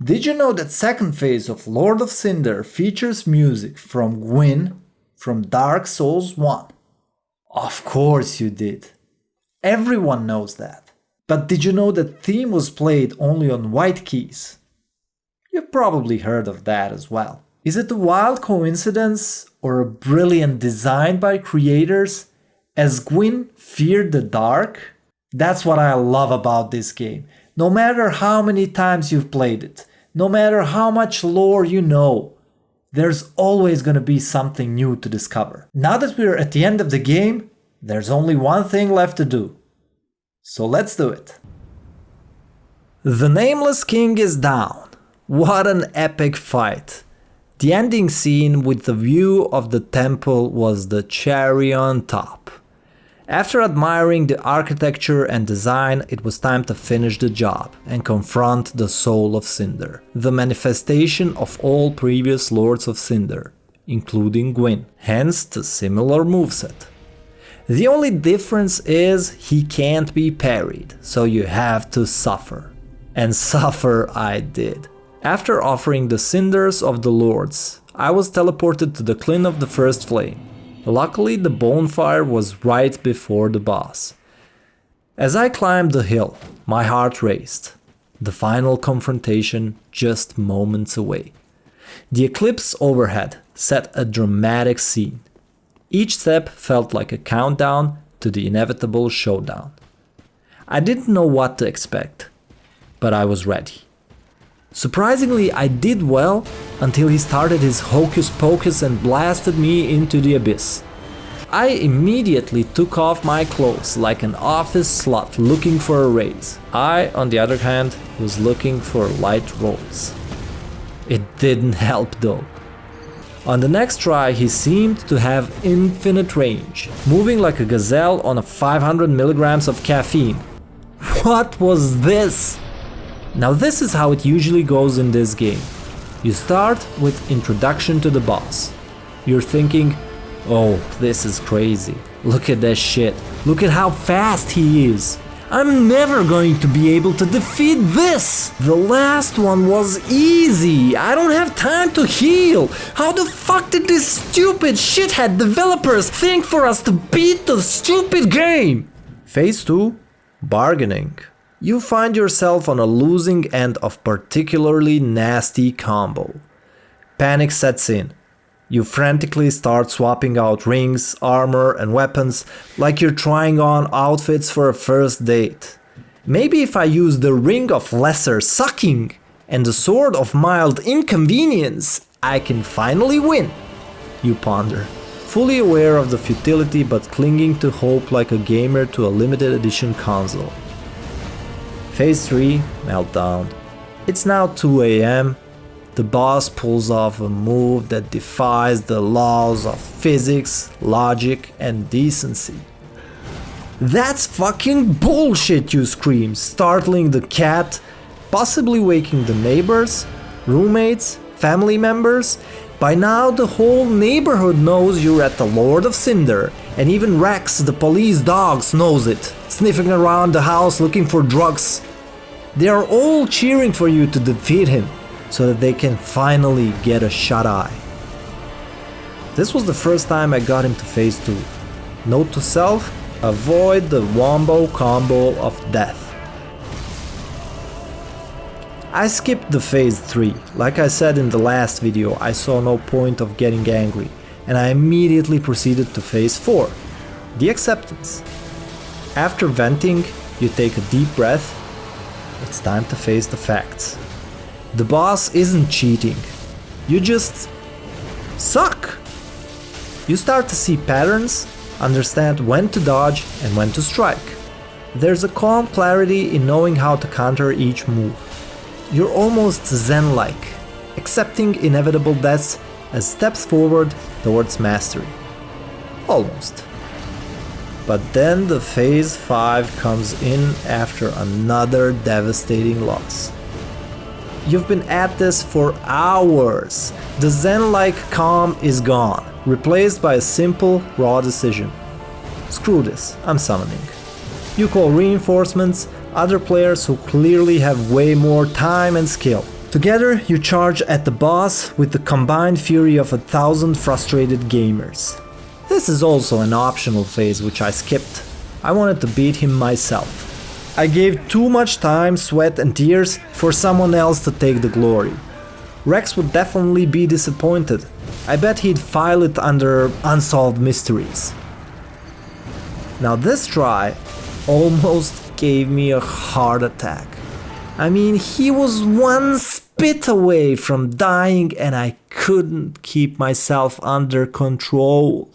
Did you know that second phase of Lord of Cinder features music from Gwyn from Dark Souls 1? Of course you did. Everyone knows that. But did you know that theme was played only on white keys? You've probably heard of that as well. Is it a wild coincidence or a brilliant design by creators, as Gwyn feared the dark? That's what I love about this game. No matter how many times you've played it, no matter how much lore you know, there's always gonna be something new to discover. Now that we're at the end of the game, there's only one thing left to do. So let's do it. The Nameless King is down. What an epic fight. The ending scene with the view of the temple was the cherry on top. After admiring the architecture and design, it was time to finish the job and confront the Soul of Cinder, the manifestation of all previous Lords of Cinder, including Gwyn, hence the similar moveset. The only difference is he can't be parried, so you have to suffer. And suffer I did. After offering the cinders of the lords, I was teleported to the Clint of the First Flame. Luckily, the bonfire was right before the boss. As I climbed the hill, my heart raced. The final confrontation just moments away. The eclipse overhead set a dramatic scene. Each step felt like a countdown to the inevitable showdown. I didn't know what to expect, but I was ready. Surprisingly, I did well until he started his hocus pocus and blasted me into the abyss. I immediately took off my clothes like an office slut looking for a raise. I, on the other hand, was looking for light rolls. It didn't help though. On the next try, he seemed to have infinite range, moving like a gazelle on a 500 milligrams of caffeine. What was this? Now this is how it usually goes in this game. You start with introduction to the boss. You're thinking, oh, this is crazy. Look at that shit. Look at how fast he is. I'm never going to be able to defeat this! The last one was easy. I don't have time to heal. How the fuck did these stupid shithead developers think for us to beat the stupid game? Phase 2, bargaining. You find yourself on a losing end of particularly nasty combo. Panic sets in. You frantically start swapping out rings, armor and weapons like you're trying on outfits for a first date. Maybe if I use the ring of lesser sucking and the sword of mild inconvenience, I can finally win, you ponder, fully aware of the futility but clinging to hope like a gamer to a limited edition console. Phase 3, meltdown. It's now 2 AM. The boss pulls off a move that defies the laws of physics, logic, and decency. That's fucking bullshit, you scream, startling the cat, possibly waking the neighbors, roommates, family members. By now the whole neighborhood knows you're at the Lord of Cinder, and even Rex, the police dogs, knows it, sniffing around the house looking for drugs. They are all cheering for you to defeat him, so that they can finally get a shut-eye. This was the first time I got him to phase 2. Note to self, avoid the wombo combo of death. I skipped the phase 3. Like I said in the last video, I saw no point of getting angry, and I immediately proceeded to phase 4, the acceptance. After venting, you take a deep breath. It's time to face the facts. The boss isn't cheating. You just suck. You start to see patterns, understand when to dodge and when to strike. There's a calm clarity in knowing how to counter each move. You're almost zen-like, accepting inevitable deaths as steps forward towards mastery. Almost. But then the phase 5 comes in after another devastating loss. You've been at this for hours. The zen-like calm is gone, replaced by a simple, raw decision. Screw this, I'm summoning. You call reinforcements, other players who clearly have way more time and skill. Together you charge at the boss with the combined fury of 1,000 frustrated gamers. This is also an optional phase which I skipped. I wanted to beat him myself. I gave too much time, sweat and tears for someone else to take the glory. Rex would definitely be disappointed. I bet he'd file it under unsolved mysteries. Now this try almost gave me a heart attack. I mean, he was one spit away from dying and I couldn't keep myself under control.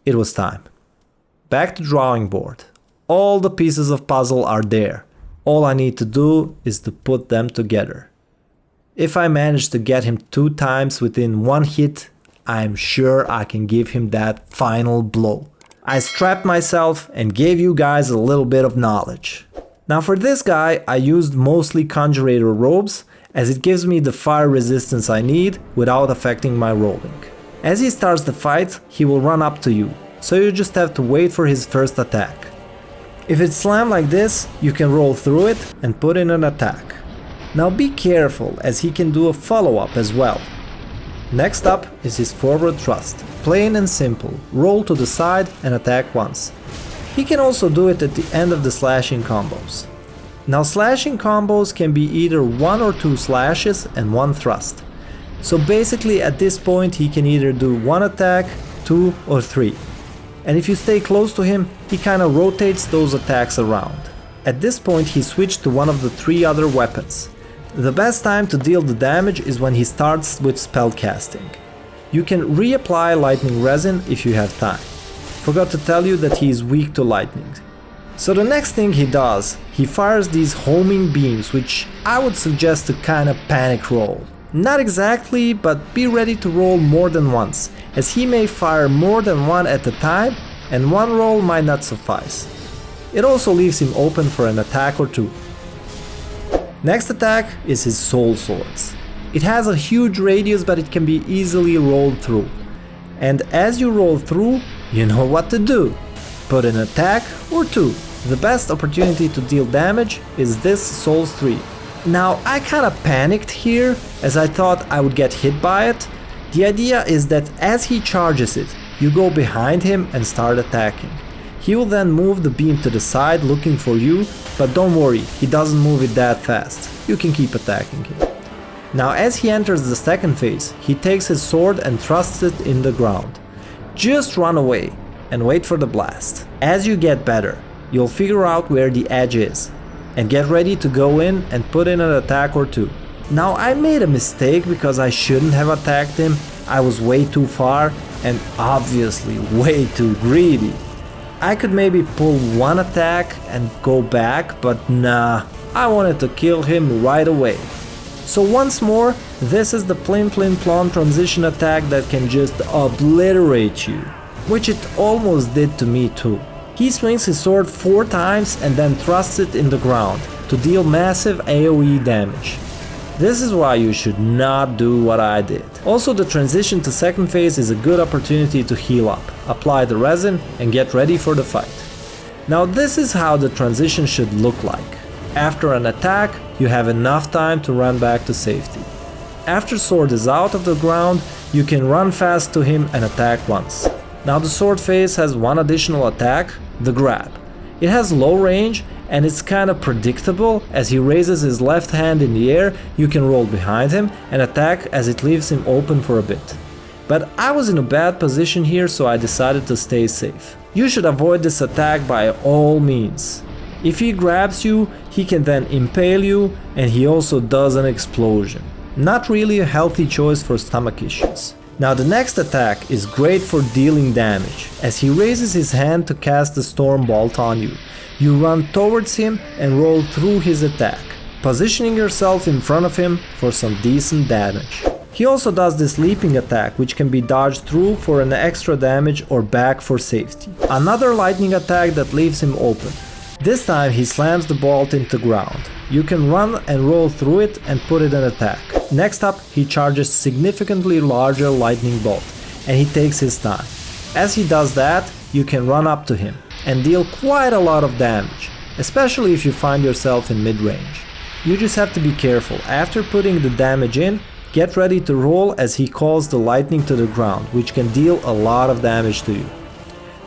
It was time. Back to drawing board. All the pieces of puzzle are there. All I need to do is to put them together. If I manage to get him 2 times within 1 hit, I'm sure I can give him that final blow. I strapped myself and gave you guys a little bit of knowledge. Now for this guy, I used mostly Conjurator robes, as it gives me the fire resistance I need without affecting my rolling. As he starts the fight, he will run up to you, so you just have to wait for his first attack. If it's slammed like this, you can roll through it and put in an attack. Now be careful, as he can do a follow-up as well. Next up is his forward thrust. Plain and simple, roll to the side and attack once. He can also do it at the end of the slashing combos. Now slashing combos can be either 1 or 2 slashes and 1 thrust. So basically at this point he can either do 1 attack, 2 or 3. And if you stay close to him, he kinda rotates those attacks around. At this point he switched to one of the 3 other weapons. The best time to deal the damage is when he starts with spell casting. You can reapply lightning resin if you have time. Forgot to tell you that he is weak to lightning. So the next thing he does, he fires these homing beams, which I would suggest to kinda panic roll. Not exactly, but be ready to roll more than once, as he may fire more than 1 at a time and 1 roll might not suffice. It also leaves him open for an attack or 2. Next attack is his soul swords. It has a huge radius, but it can be easily rolled through. And as you roll through, you know what to do. Put an attack or 2. The best opportunity to deal damage is this Souls 3. Now I kinda panicked here, as I thought I would get hit by it. The idea is that as he charges it, you go behind him and start attacking. He will then move the beam to the side looking for you, but don't worry, he doesn't move it that fast. You can keep attacking him. Now as he enters the second phase, he takes his sword and thrusts it in the ground. Just run away and wait for the blast. As you get better, you'll figure out where the edge is and get ready to go in and put in an attack or 2. Now I made a mistake because I shouldn't have attacked him. I was way too far and obviously way too greedy. I could maybe pull 1 attack and go back, but nah, I wanted to kill him right away. So once more, this is the Plin Plin Plon transition attack that can just obliterate you, which it almost did to me too. He swings his sword 4 times and then thrusts it in the ground to deal massive AoE damage. This is why you should not do what I did. Also, the transition to second phase is a good opportunity to heal up, apply the resin and get ready for the fight. Now this is how the transition should look like. After an attack, you have enough time to run back to safety. After sword is out of the ground, you can run fast to him and attack once. Now the sword phase has 1 additional attack, the grab. It has low range and it's kinda predictable. As he raises his left hand in the air, you can roll behind him and attack as it leaves him open for a bit. But I was in a bad position here, so I decided to stay safe. You should avoid this attack by all means. If he grabs you, he can then impale you, and he also does an explosion. Not really a healthy choice for stomach issues. Now the next attack is great for dealing damage, as he raises his hand to cast the Storm Bolt on you. You run towards him and roll through his attack, positioning yourself in front of him for some decent damage. He also does this leaping attack, which can be dodged through for an extra damage or back for safety. Another lightning attack that leaves him open. This time he slams the bolt into ground. You can run and roll through it and put it in attack. Next up, he charges significantly larger lightning bolt, and he takes his time. As he does that, you can run up to him and deal quite a lot of damage, especially if you find yourself in mid-range. You just have to be careful. After putting the damage in, get ready to roll as he calls the lightning to the ground, which can deal a lot of damage to you.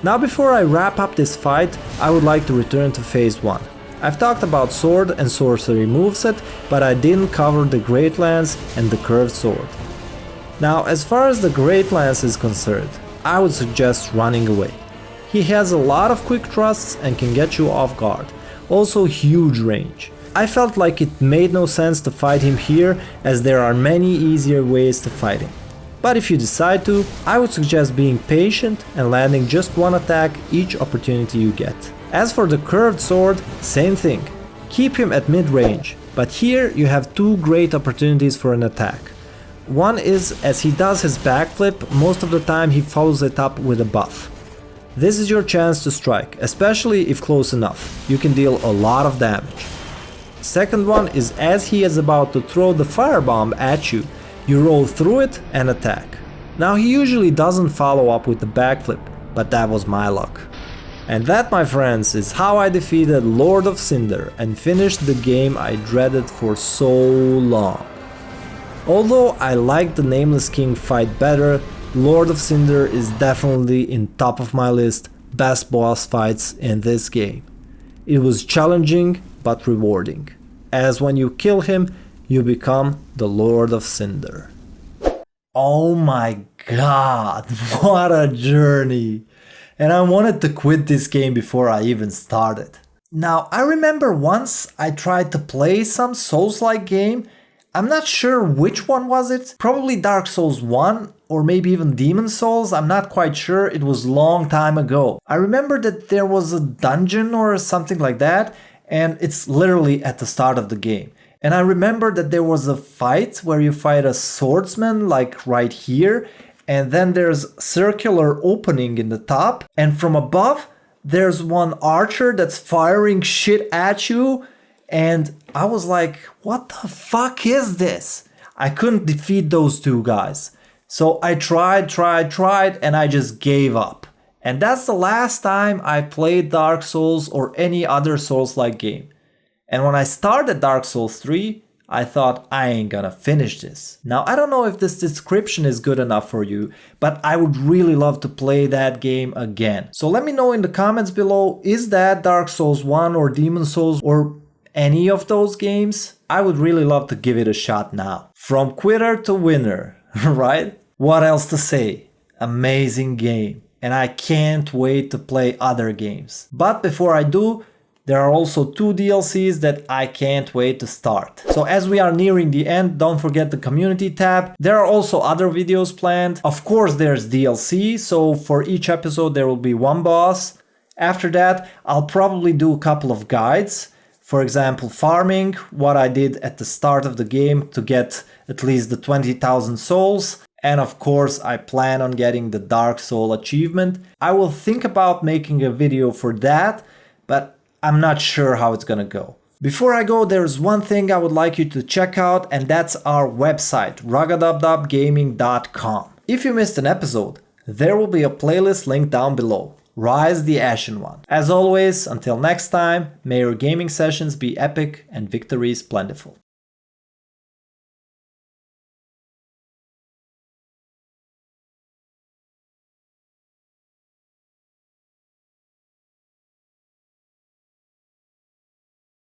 Now before I wrap up this fight, I would like to return to phase 1. I've talked about sword and sorcery moveset, but I didn't cover the Great Lance and the curved sword. Now as far as the Great Lance is concerned, I would suggest running away. He has a lot of quick thrusts and can get you off guard, also huge range. I felt like it made no sense to fight him here as there are many easier ways to fight him. But if you decide to, I would suggest being patient and landing just one attack each opportunity you get. As for the curved sword, same thing. Keep him at mid-range, but here you have two great opportunities for an attack. One is, as he does his backflip, most of the time he follows it up with a buff. This is your chance to strike, especially if close enough. You can deal a lot of damage. Second one is as he is about to throw the firebomb at you, you roll through it and attack. Now he usually doesn't follow up with the backflip, but that was my luck. And that, my friends, is how I defeated Lord of Cinder and finished the game I dreaded for so long. Although I liked the Nameless King fight better, Lord of Cinder is definitely in top of my list best boss fights in this game. It was challenging but rewarding, as when you kill him, you become the Lord of Cinder. Oh my god, what a journey! And I wanted to quit this game before I even started. Now, I remember once I tried to play some Souls-like game. I'm not sure which one was it, probably Dark Souls 1 or maybe even Demon Souls, I'm not quite sure, it was a long time ago. I remember that there was a dungeon or something like that, and it's literally at the start of the game. And I remember that there was a fight where you fight a swordsman like right here, and then there's circular opening in the top, and from above there's one archer that's firing shit at you, and I was like, what the fuck is this? I couldn't defeat those two guys. So I tried, and I just gave up. And that's the last time I played Dark Souls or any other Souls-like game. And when I started Dark Souls 3, I thought I ain't gonna finish this. Now I don't know if this description is good enough for you, but I would really love to play that game again. So let me know in the comments below, is that Dark Souls 1 or Demon Souls or any of those games? I would really love to give it a shot now. From quitter to winner, right? What else to say? Amazing game. And I can't wait to play other games. But before I do, there are also 2 DLCs that I can't wait to start. So as we are nearing the end, don't forget the community tab. There are also other videos planned. Of course there's DLC, so for each episode there will be one boss. After that, I'll probably do a couple of guides. For example, farming, what I did at the start of the game to get at least the 20,000 souls. And of course, I plan on getting the Dark Soul achievement. I will think about making a video for that, but I'm not sure how it's gonna go. Before I go, there's one thing I would like you to check out, and that's our website, raggadubdubgaming.com. If you missed an episode, there will be a playlist linked down below. Rise the Ashen One. As always, until next time, may your gaming sessions be epic and victories plentiful.